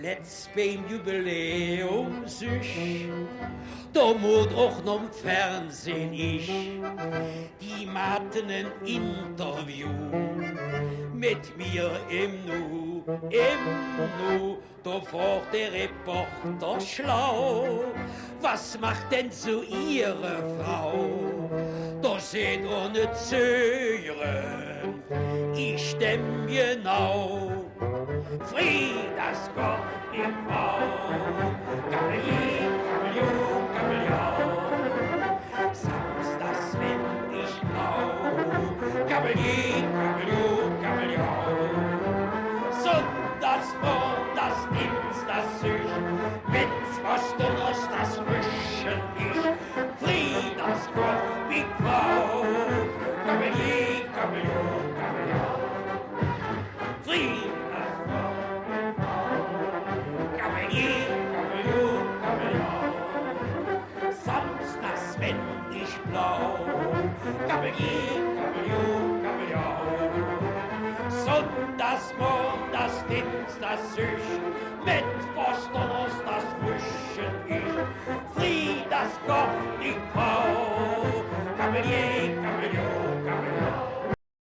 Letz beim Jubiläum süch, da moht auch noch im Fernsehn ich, die mahten ein Intervju mit mir im Nu, da fragt der Reporter schlau, was macht denn so ihre Frau? Da seht ohne Zög're, ich stemm genau. Friedags koch, ihre Frau, Kabelji, Kabelju, Kabeljau, Samsdags, wenn, blau, Kabelji, Kabelju, Kabeljau, Sonntags, montags, dienstags, süch, mittwochs, donnerstags, wischen ich, Friedags koch, wie Frau, Kabelji, Kabelju, Kabeljau, Friedags. Samsdags, wenn, blau, Kabelji, Kabelju, Kabeljau, Sonntags, montags, dienstags, süch, mittwochs, donnerstags, wischen